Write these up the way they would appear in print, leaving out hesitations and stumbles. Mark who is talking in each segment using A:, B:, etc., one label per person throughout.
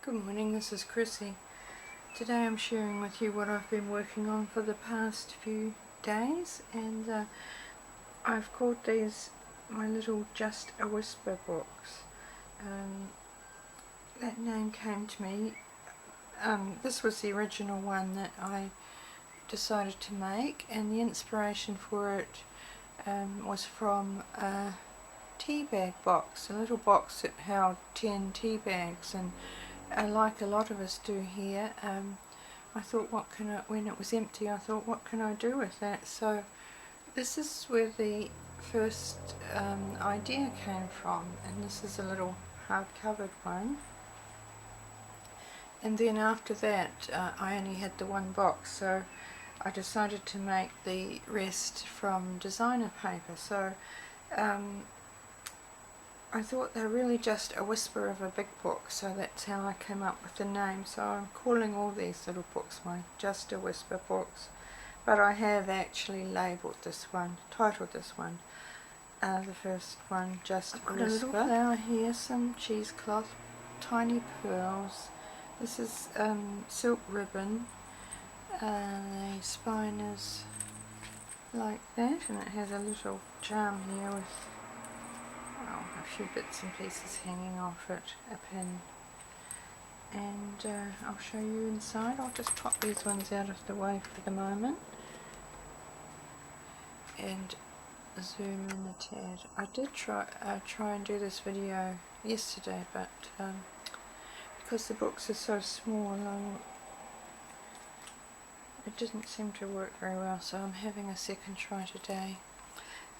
A: Good morning, this is Chrissy. Today I'm sharing with you what I've been working on for the past few days, and I've called these my little Just a Whisper books. That name came to me. This was the original one that I decided to make, and the inspiration for it was from a tea bag box, a little box that held 10 tea bags, and like a lot of us do here, I thought, when it was empty, I thought, what can I do with that? So this is where the first idea came from, and this is a little hard-covered one. And then after that, I only had the one box, so I decided to make the rest from designer paper. So I thought they're really just a whisper of a big book, so that's how I came up with the name. So I'm calling all these little books my Just a Whisper books, but I have actually labelled this one, titled this one, the first one, Just a Whisper. I've got a little flower here, some cheesecloth, tiny pearls. This is silk ribbon. The spine is like that, and it has a little charm here with a few bits and pieces hanging off it, a pin, and I'll show you inside. I'll just pop these ones out of the way for the moment and zoom in a tad. I did try and do this video yesterday, but because the books are so small, it didn't seem to work very well, so I'm having a second try today.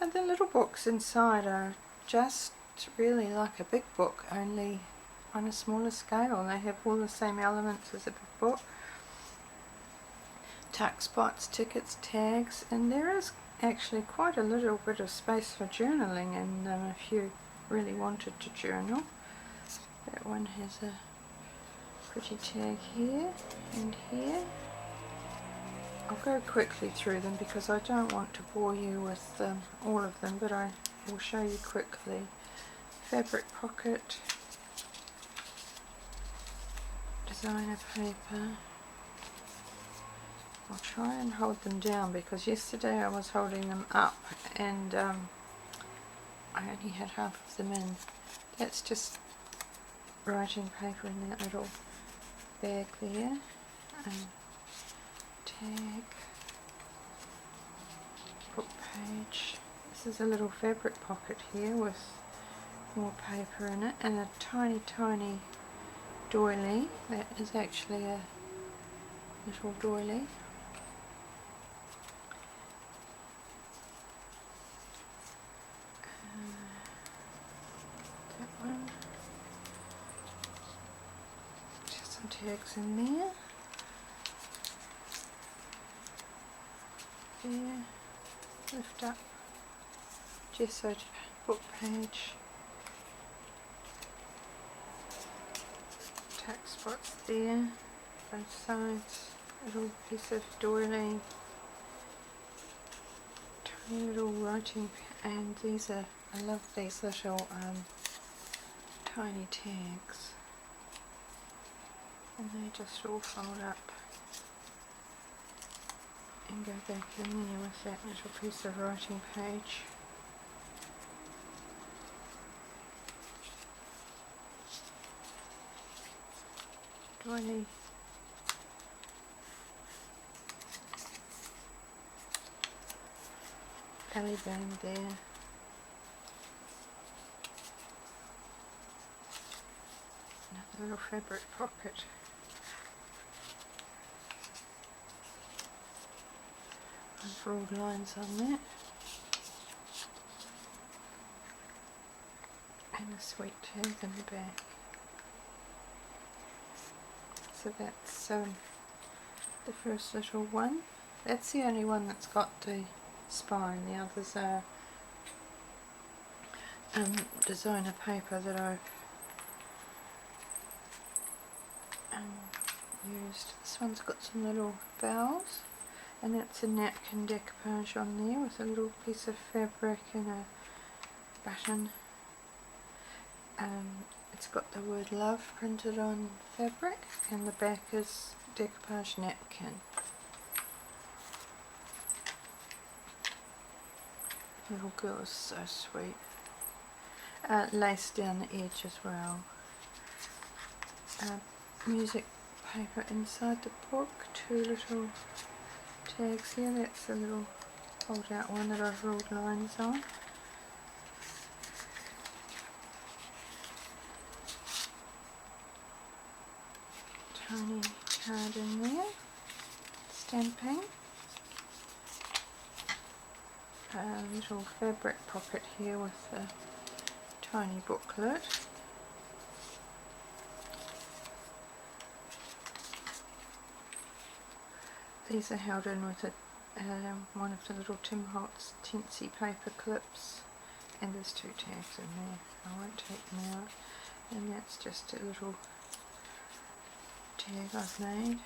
A: And the little books inside are just really like a big book, only on a smaller scale. They have all the same elements as a big book. Tuck spots, tickets, tags, and there is actually quite a little bit of space for journaling in them if you really wanted to journal. That one has a pretty tag here and here. I'll go quickly through them because I don't want to bore you with all of them, but I will show you quickly. Fabric pocket, designer paper. I'll try and hold them down because yesterday I was holding them up and I only had half of them in. That's just writing paper in that little bag there. Tag, book page. This is a little fabric pocket here with more paper in it, and a tiny doily. That is actually a little doily. That one. Just some tags in there. There. Lift up. Gessoed book page. Tuck spots there, both sides, a little piece of doily, tiny little writing, and these are, I love these little tiny tags, and they just all fold up and go back in there with that little piece of writing page. Doily, belly band there, another little fabric pocket, unrolled lines on that, and a sweet tag in the back. So that's the first little one. That's the only one that's got the spine. The others are designer paper that I've used. This one's got some little bells, and that's a napkin decoupage on there with a little piece of fabric and a button. It's got the word love printed on fabric, and the back is decoupage napkin. Little girl is so sweet. Lace down the edge as well. Music paper inside the book, 2 little tags here. That's a little fold out one that I've ruled lines on. Tiny card in there, stamping. A little fabric pocket here with a tiny booklet. These are held in with one of the little Tim Holtz Teensy paper clips, and there's 2 tags in there. I won't take them out, and that's just a little tag I've made.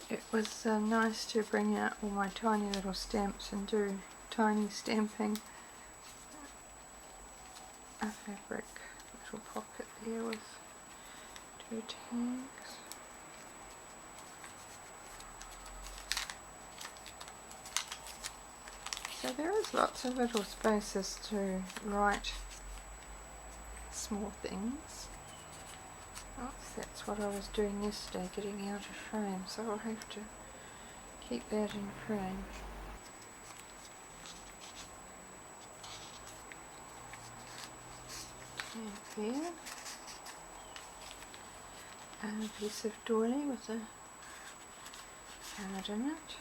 A: It was nice to bring out all my tiny little stamps and do tiny stamping. A fabric little pocket there with 2 tags. So there is lots of little spaces to write small things. Oops, that's what I was doing yesterday, getting out of frame, so I'll have to keep that in frame. Tag there. And a piece of doily with a card in it.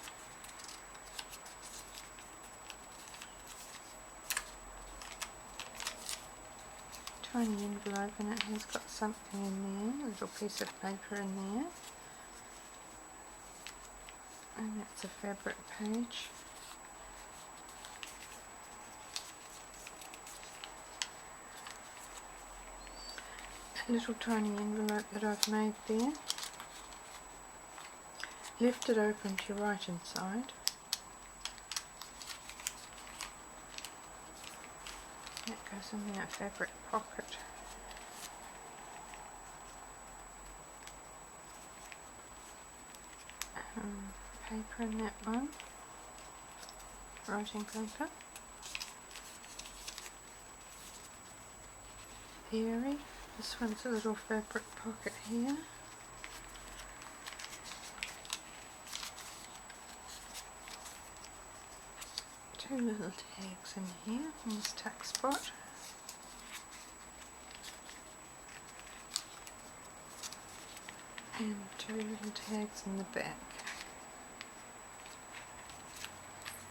A: Tiny envelope, and it has got something in there, a little piece of paper in there, and that's a fabric page. A little tiny envelope that I've made there, left it open to write inside. That goes in that fabric pocket. Paper in that one, writing paper. Airy. This one's a little fabric pocket here. Two little tags in here in this tuck spot. And 2 little tags in the back.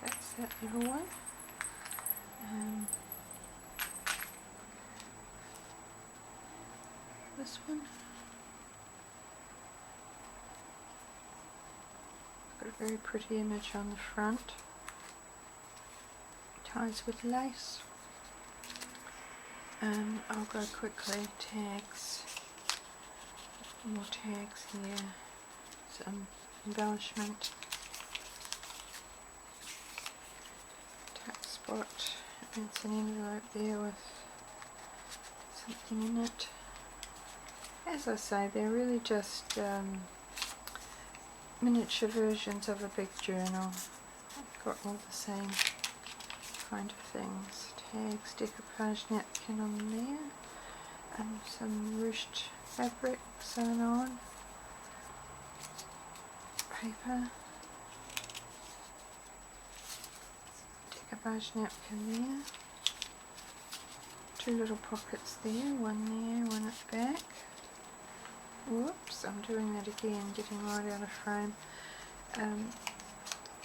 A: That's that little one. This one. Got a very pretty image on the front. Ties with lace. I'll go quickly. Tags. More tags here. Some embellishment. Tuck spot. It's an envelope there with something in it. As I say, they're really just miniature versions of a big journal. I've got all the same kind of things. Tags, decoupage napkin on there, and some ruched fabric sewn on, paper, decoupage napkin there, 2 little pockets there, one there, one at the back. Whoops, I'm doing that again, getting right out of frame.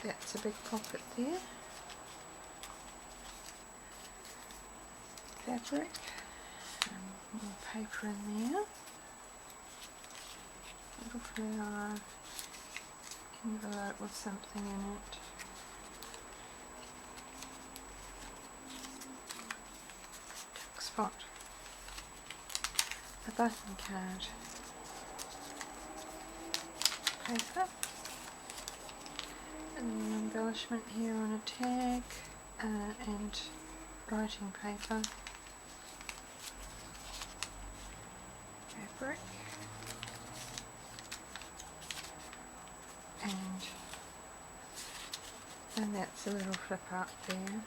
A: That's a big pocket there. Fabric, more paper in there. Little flower envelope with something in it. Tuck spot. A button card. Paper, and an embellishment here on a tag, and writing paper. fabric, and that's a little flip out there.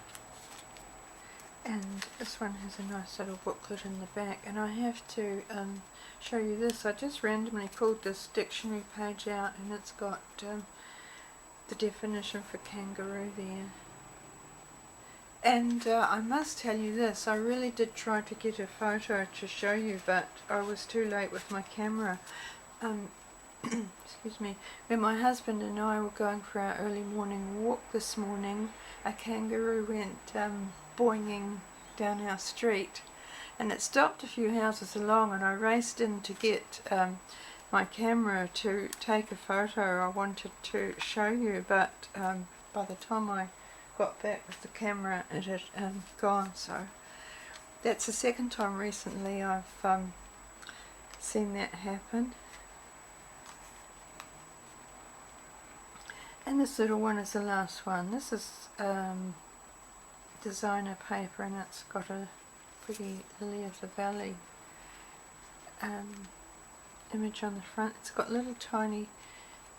A: And this one has a nice little booklet in the back, and I have to show you this. I just randomly pulled this dictionary page out, and it's got the definition for kangaroo there. And I must tell you this, I really did try to get a photo to show you, but I was too late with my camera. Excuse me. When my husband and I were going for our early morning walk this morning, a kangaroo went boinging down our street, and it stopped a few houses along, and I raced in to get my camera to take a photo I wanted to show you, but by the time I got back with the camera it had gone. So that's the second time recently I've seen that happen. And this little one is the last one. This is designer paper, and it's got a pretty lily of the valley image on the front. It's got little tiny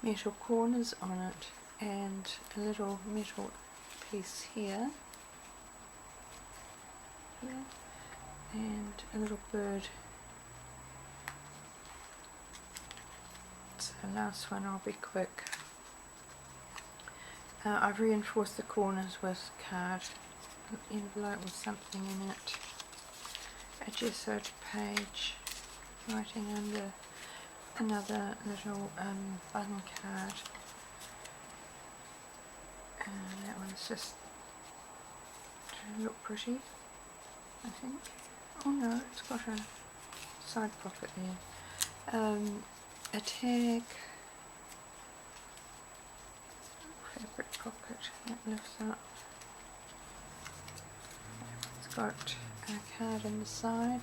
A: metal corners on it, and a little metal piece here, and a little bird. So the last one, I'll be quick. I've reinforced the corners with card, an envelope with something in it, a gessoed page, writing under another little button card, and that one's just to look pretty, I think. Oh no, it's got a side pocket there, a tag, fabric pocket that lifts up. It's got a card in the side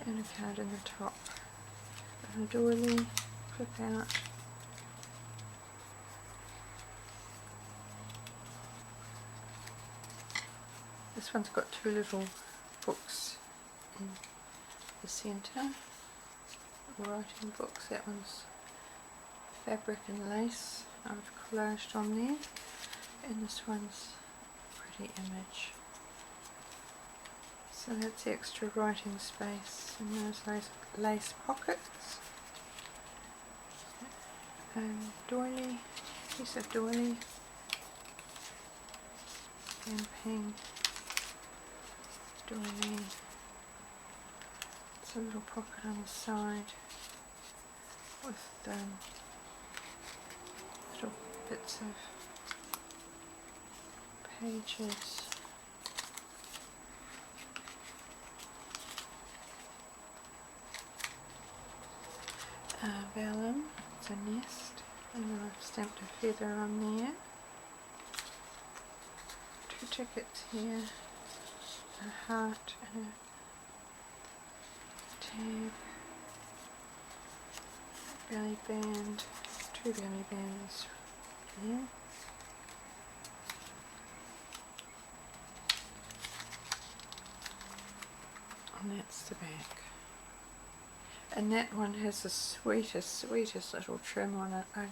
A: and a card in the top. And a doily, flip out. This one's got two little books in the centre, writing books. That one's fabric and lace I've collaged on there, and this one's a pretty image. So that's extra writing space, and there's lace pockets, and doily, piece of doily, and ping doily. It's a little pocket on the side with little bits of pages. Vellum, it's a nest, and then I've stamped a feather on there. Two tickets here, a heart and a tag, belly band, two belly bands there. And that's the back. And that one has the sweetest little trim on it. I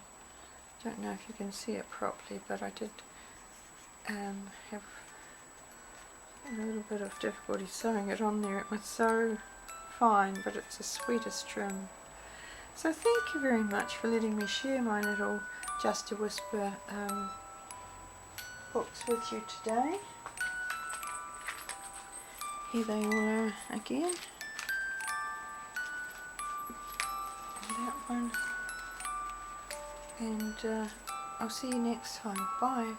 A: don't know if you can see it properly, but I did have a little bit of difficulty sewing it on there. It was so fine, but it's the sweetest trim. So thank you very much for letting me share my little Just a Whisper books with you today. Here they all are again. And that one. And I'll see you next time. Bye.